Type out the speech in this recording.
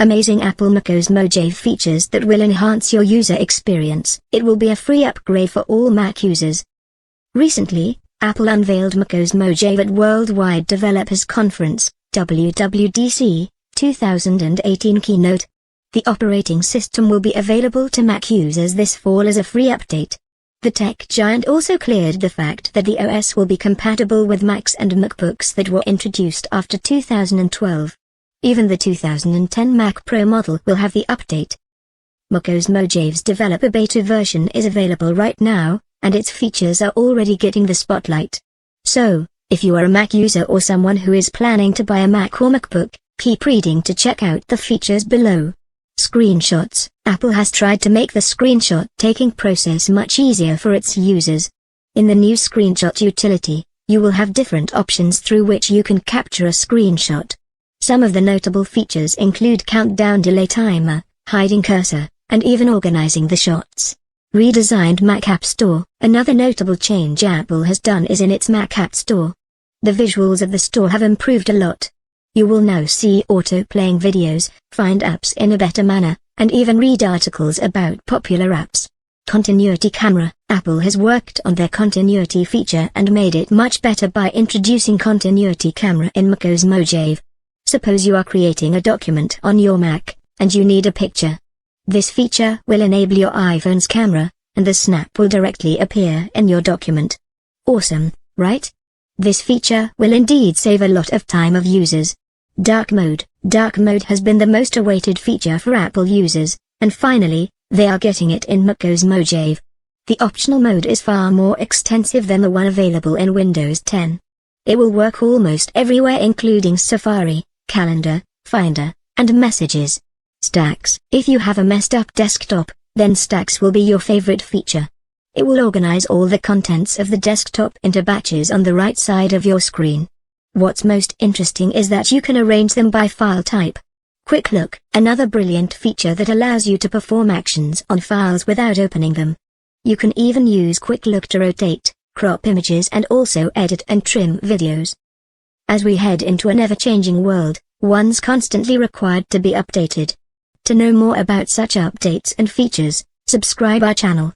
Amazing Apple macOS Mojave features that will enhance your user experience. It will be a free upgrade for all Mac users. Recently, Apple unveiled macOS Mojave at Worldwide Developers Conference, WWDC, 2018 keynote. The operating system will be available to Mac users this fall as a free update. The tech giant also cleared the fact that the OS will be compatible with Macs and MacBooks that were introduced after 2012. Even the 2010 Mac Pro model will have the update. macOS Mojave's developer beta version is available right now, and its features are already getting the spotlight. So, if you are a Mac user or someone who is planning to buy a Mac or MacBook, keep reading to check out the features below. Screenshots. Apple has tried to make the screenshot taking process much easier for its users. In the new screenshot utility, you will have different options through which you can capture a screenshot. Some of the notable features include countdown delay timer, hiding cursor, and even organizing the shots. Redesigned Mac App Store. Another notable change Apple has done is in its Mac App Store. The visuals of the store have improved a lot. You will now see auto-playing videos, find apps in a better manner, and even read articles about popular apps. Continuity camera. Apple has worked on their continuity feature and made it much better by introducing continuity camera in macOS Mojave. Suppose you are creating a document on your Mac, and you need a picture. This feature will enable your iPhone's camera, and the snap will directly appear in your document. Awesome, right? This feature will indeed save a lot of time of users. Dark mode. Dark mode has been the most awaited feature for Apple users, and finally, they are getting it in macOS Mojave. The optional mode is far more extensive than the one available in Windows 10. It will work almost everywhere including Safari, Calendar, Finder, and Messages. Stacks. If you have a messed up desktop, then Stacks will be your favorite feature. It will organize all the contents of the desktop into batches on the right side of your screen. What's most interesting is that you can arrange them by file type. Quick Look. Another brilliant feature that allows you to perform actions on files without opening them. You can even use Quick Look to rotate, crop images and also edit and trim videos. As we head into an ever-changing world, one's constantly required to be updated. To know more about such updates and features, subscribe our channel.